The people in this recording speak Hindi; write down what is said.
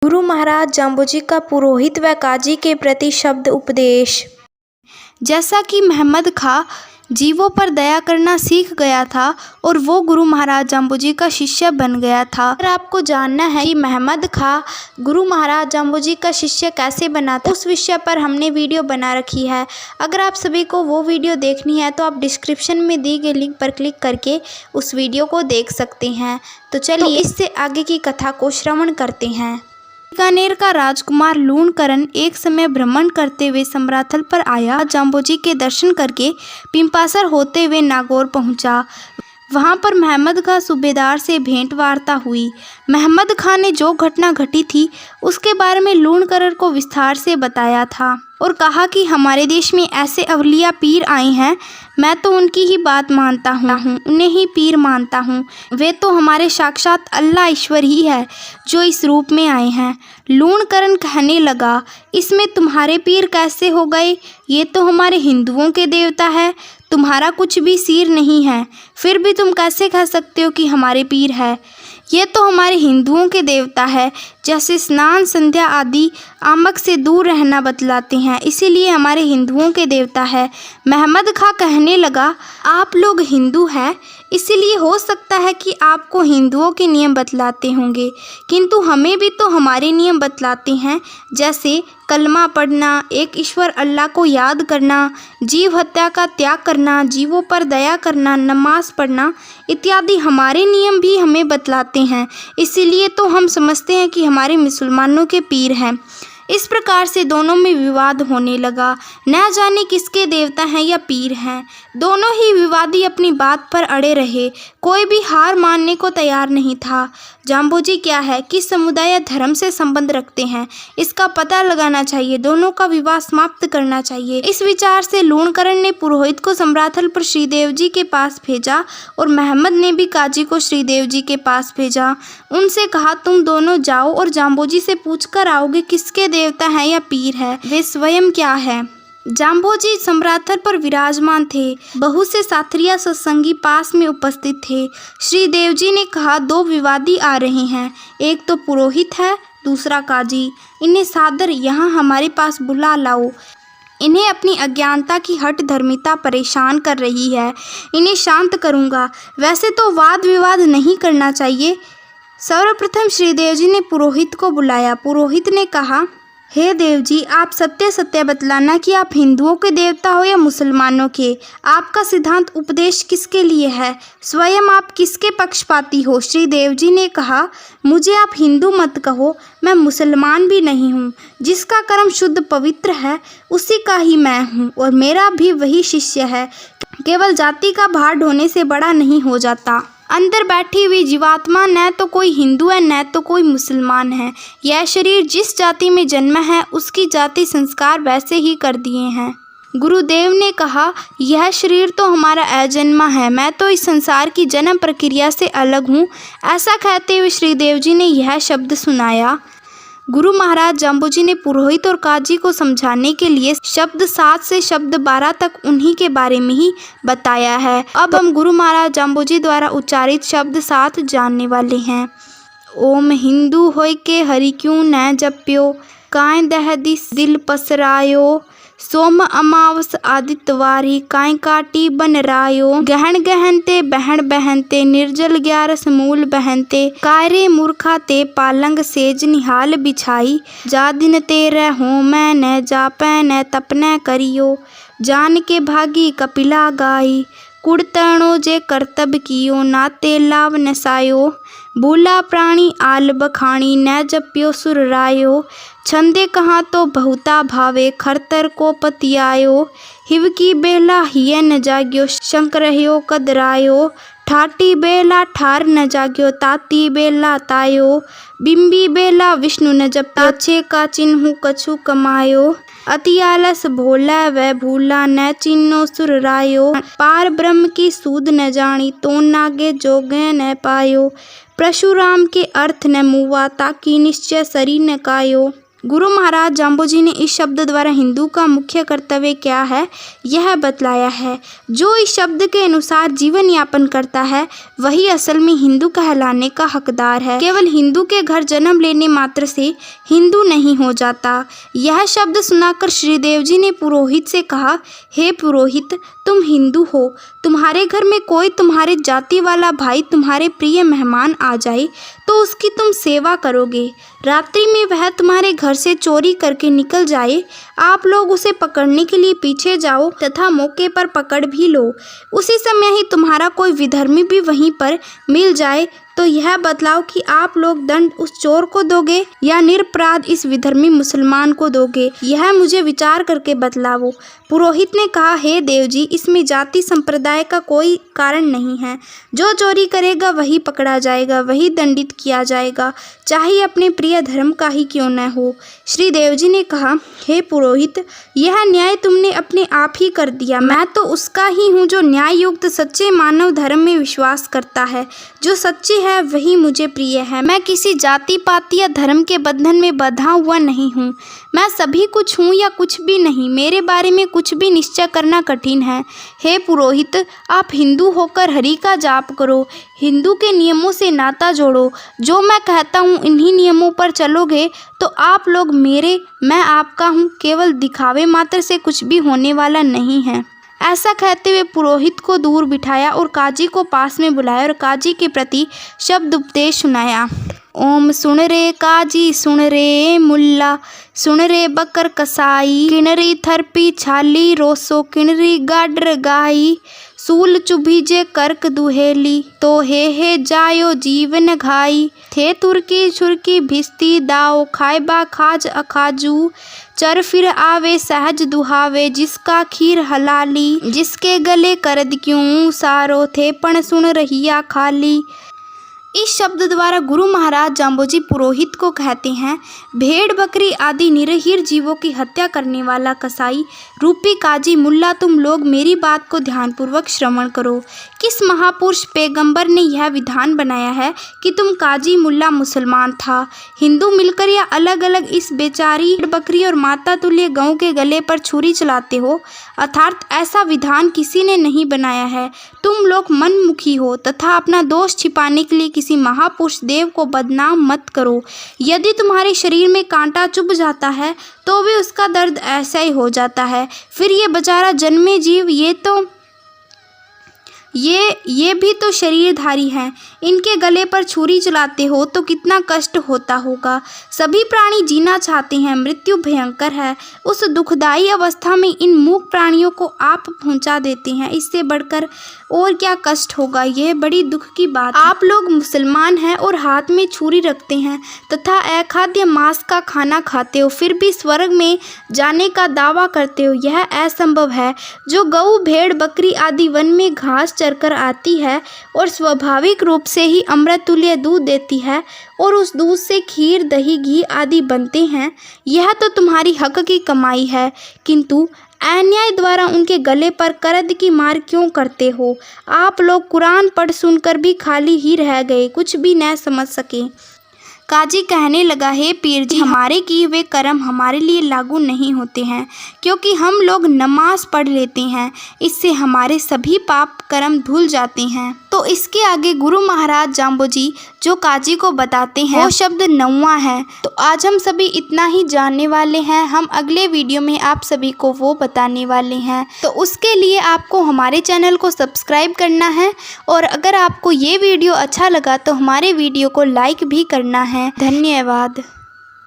गुरु महाराज जाम्बोजी का पुरोहित व काजी के प्रति शब्द उपदेश। जैसा कि महमद खां जीवों पर दया करना सीख गया था और वो गुरु महाराज जाम्बोजी का शिष्य बन गया था। अगर आपको जानना है कि महमद खां गुरु महाराज जाम्बोजी का शिष्य कैसे बना था, उस विषय पर हमने वीडियो बना रखी है। अगर आप सभी को वो वीडियो देखनी है तो आप डिस्क्रिप्शन में दी गई लिंक पर क्लिक करके उस वीडियो को देख सकते हैं। तो चलिए इससे आगे की कथा को श्रवण करते हैं। बीकानेर का राजकुमार लूणकरण एक समय भ्रमण करते हुए समराथल पर आया। जाम्बोजी के दर्शन करके पिंपासर होते हुए नागौर पहुंचा। वहां पर महमद खां सूबेदार से भेंट वार्ता हुई। महमद खां ने जो घटना घटी थी उसके बारे में लूणकरण को विस्तार से बताया था और कहा कि हमारे देश में ऐसे अवलिया पीर आए हैं, मैं तो उनकी ही बात मानता हूँ, उन्हें ही पीर मानता हूँ। वे तो हमारे साक्षात अल्लाह ईश्वर ही है जो इस रूप में आए हैं। लूणकरण कहने लगा, इसमें तुम्हारे पीर कैसे हो गए? ये तो हमारे हिंदुओं के देवता है, तुम्हारा कुछ भी सिर नहीं है, फिर भी तुम कैसे कह सकते हो कि हमारे पीर है? ये तो हमारे हिंदुओं के देवता है, जैसे स्नान संध्या आदि आमक से दूर रहना बतलाते हैं, इसीलिए हमारे हिंदुओं के देवता है। महमद खां कहने लगा, आप लोग हिंदू हैं, इसीलिए हो सकता है कि आपको हिंदुओं के नियम बतलाते होंगे, किंतु हमें भी तो हमारे नियम बतलाते हैं, जैसे कलमा पढ़ना, एक ईश्वर अल्लाह को याद करना, जीव हत्या का त्याग करना, जीवों पर दया करना, नमाज पढ़ना इत्यादि हमारे नियम भी हमें बतलाते हैं। इसीलिए तो हम समझते हैं कि हमारे मुसलमानों के पीर हैं। इस प्रकार से दोनों में विवाद होने लगा। न जाने किसके देवता हैं या पीर हैं। दोनों ही विवादी अपनी बात पर अड़े रहे, कोई भी हार मानने को तैयार नहीं था। जाम्बोजी क्या है, किस समुदाय या धर्म से संबंध रखते हैं, इसका पता लगाना चाहिए, दोनों का विवाद समाप्त करना चाहिए। इस विचार से लूणकरण ने पुरोहित को समराथल पर श्रीदेव जी के पास भेजा और महमद ने भी काजी को श्रीदेव जी के पास भेजा। उनसे कहा, तुम दोनों जाओ और जाम्बोजी से पूछ कर आओगे किसके देवता है या पीर है, वे स्वयं क्या है। जाम्बोजी समराथल पर विराजमान थे। बहुत से साथरिया सत्संगी पास में उपस्थित थे। श्रीदेव जी ने कहा, दो विवादी आ रहे हैं, एक तो पुरोहित है, दूसरा काजी। इन्हें सादर यहाँ हमारे पास बुला लाओ। इन्हें अपनी अज्ञानता की हठ धर्मिता परेशान कर रही है, इन्हें शांत करूँगा। वैसे तो वाद विवाद नहीं करना चाहिए। सर्वप्रथम श्रीदेव जी ने पुरोहित को बुलाया। पुरोहित ने कहा, हे देव जी, आप सत्य सत्य बतलाना कि आप हिंदुओं के देवता हो या मुसलमानों के। आपका सिद्धांत उपदेश किसके लिए है? स्वयं आप किसके पक्षपाती हो? श्रीदेव जी ने कहा, मुझे आप हिंदू मत कहो, मैं मुसलमान भी नहीं हूँ। जिसका कर्म शुद्ध पवित्र है उसी का ही मैं हूँ और मेरा भी वही शिष्य है। केवल जाति का भार ढोने से बड़ा नहीं हो जाता। अंदर बैठी हुई जीवात्मा न तो कोई हिंदू है न तो कोई मुसलमान है। यह शरीर जिस जाति में जन्मा है उसकी जाति संस्कार वैसे ही कर दिए हैं। गुरुदेव ने कहा, यह शरीर तो हमारा अजन्मा है, मैं तो इस संसार की जन्म प्रक्रिया से अलग हूँ। ऐसा कहते हुए श्रीदेव जी ने यह शब्द सुनाया। गुरु महाराज जाम्बोजी ने पुरोहित और काजी को समझाने के लिए शब्द 7 से शब्द 12 तक उन्हीं के बारे में ही बताया है। अब हम गुरु महाराज जाम्बोजी द्वारा उच्चारित शब्द 7 जानने वाले हैं। ओम हिंदू होय के हरि क्यों न जप्यो, काय दह दिल पसरायो, सोम अमावस आदित्यवारी काय काटी बन रायो, गहन गहनते बहन बहनते निर्जल 11 मूल बहनते, कायरे मूर्खा ते पालंग सेज निहाल बिछाई, जा दिन तेरे हो मैं न जापै न तपनै करियो, जान के भागी कपिला गाई, कुड़तणो जे कर्तब कियो नाते लाभ नसायो, भूला प्राणी आल बखानी न जप्यो सुर रायो, छंदे कहाँ तो बहुता भावे खरतर को पतियायो, हिव की बेला हिय न जाग्यो शंकरह्यो कदरायो, ठाटी बेला ठार न जाग्यो ताती बेला तायो, बिंबी बेला विष्णु न जप्यो छे का चिन्हु कछु कमायो, अति आलस भोला व भूला न चिन्नो सुर रायो, पार ब्रह्म की सूद न जानी तो नागे जोगे न पायो, परशुराम के अर्थ न मुआ ताकि निश्चय सरी न कायो, गुरु महाराज जाम्बोजी ने इस शब्द द्वारा हिंदू का मुख्य कर्तव्य क्या है यह बतलाया है। जो इस शब्द के अनुसार जीवन यापन करता है वही असल में हिंदू कहलाने का हकदार है। केवल हिंदू के घर जन्म लेने मात्र से हिंदू नहीं हो जाता। यह शब्द सुनाकर श्रीदेव जी ने पुरोहित से कहा, हे पुरोहित, तुम हिंदू हो, तुम्हारे घर में कोई तुम्हारे जाति वाला भाई तुम्हारे प्रिय मेहमान आ जाए तो उसकी तुम सेवा करोगे। रात्रि में वह तुम्हारे घर से चोरी करके निकल जाए, आप लोग उसे पकड़ने के लिए पीछे जाओ तथा मौके पर पकड़ भी लो। उसी समय ही तुम्हारा कोई विधर्मी भी वहीं पर मिल जाए तो यह बतलाओ कि आप लोग दंड उस चोर को दोगे या निरपराध इस विधर्मी मुसलमान को दोगे, यह मुझे विचार करके बतलाओ। पुरोहित ने कहा, हे देव जी, इसमें जाति संप्रदाय का कोई कारण नहीं है। जो चोरी करेगा वही पकड़ा जाएगा, वही दंडित किया जाएगा, चाहे अपने प्रिय धर्म का ही क्यों न हो। श्री देव जी ने कहा, हे पुरोहित, यह न्याय तुमने अपने आप ही कर दिया। मैं तो उसका ही हूँ जो न्याय युक्त सच्चे मानव धर्म में विश्वास करता है। जो सच्ची है वही मुझे प्रिय है। मैं किसी जाति पाति या धर्म के बंधन में बंधा हुआ नहीं हूँ। मैं सभी कुछ हूँ या कुछ भी नहीं। मेरे बारे में कुछ भी निश्चय करना कठिन है। हे पुरोहित, आप हिंदू होकर हरि का जाप करो, हिंदू के नियमों से नाता जोड़ो। जो मैं कहता हूँ इन्हीं नियमों पर चलोगे तो आप लोग मेरे, मैं आपका हूँ। केवल दिखावे मात्र से कुछ भी होने वाला नहीं है। ऐसा कहते हुए पुरोहित को दूर बिठाया और काजी को पास में बुलाया और काजी के प्रति शब्द उपदेश सुनाया। ओम सुन रे काजी, सुन रे मुल्ला, सुन रे बकर कसाई, किनरी थरपी छाली रोसो, किनरी गाडर गाई, सूल चुभीजे कर्क दुहेली, तो हे जायो जीवन घाई, थे तुर्की छुरकी भिस्ती दाओ, खाएबा खाज अखाजू, चर फिर आवे सहज दुहावे, जिसका खीर हलाली, जिसके गले करद क्यों सारो, थे पण सुन रहिया खाली। इस शब्द द्वारा गुरु महाराज जाम्बोजी पुरोहित को कहते हैं, भेड़ बकरी आदि निरहीर जीवों की हत्या करने वाला कसाई रूपी काजी मुल्ला, तुम लोग मेरी बात को ध्यानपूर्वक श्रवण करो। किस महापुरुष पैगंबर ने यह विधान बनाया है कि तुम काजी मुल्ला मुसलमान था, हिंदू मिलकर या अलग अलग इस बेचारी बकरी और माता तुल्य गौ के गले पर छुरी चलाते हो? अर्थात ऐसा विधान किसी ने नहीं बनाया है। तुम लोग मनमुखी हो तथा अपना दोष छिपाने के लिए किसी महापुरुष देव को बदनाम मत करो। यदि तुम्हारे शरीर में कांटा चुभ जाता है तो भी उसका दर्द ऐसा ही हो जाता है। फिर ये बेचारा जन्मे जीव, ये भी तो शरीरधारी हैं। इनके गले पर छुरी चलाते हो तो कितना कष्ट होता होगा। सभी प्राणी जीना चाहते हैं, मृत्यु भयंकर है। उस दुखदायी अवस्था में इन मूक प्राणियों को आप पहुंचा देते हैं, इससे बढ़कर और क्या कष्ट होगा। यह बड़ी दुख की बात है। आप लोग मुसलमान हैं और हाथ में छुरी रखते हैं तथा अखाद्य मांस का खाना खाते हो, फिर भी स्वर्ग में जाने का दावा करते हो। यह असंभव है। जो गऊ भेड़ बकरी आदि वन में घास चरकर आती है और स्वाभाविक रूप से ही अमृत तुल्य दूध देती है और उस दूध से खीर दही घी आदि बनते हैं, यह तो तुम्हारी हक की कमाई है, किंतु अन्याय द्वारा उनके गले पर करद की मार क्यों करते हो? आप लोग कुरान पढ़ सुनकर भी खाली ही रह गए, कुछ भी न समझ सके। काजी कहने लगा, हे पीर जी, हमारे किए हुए कर्म हमारे लिए लागू नहीं होते हैं, क्योंकि हम लोग नमाज पढ़ लेते हैं, इससे हमारे सभी पाप कर्म धुल जाते हैं। तो इसके आगे गुरु महाराज जाम्बोजी जो काजी को बताते हैं वो शब्द 9वां है। तो आज हम सभी इतना ही जानने वाले हैं। हम अगले वीडियो में आप सभी को वो बताने वाले हैं। तो उसके लिए आपको हमारे चैनल को सब्सक्राइब करना है और अगर आपको ये वीडियो अच्छा लगा तो हमारे वीडियो को लाइक भी करना है। धन्यवाद।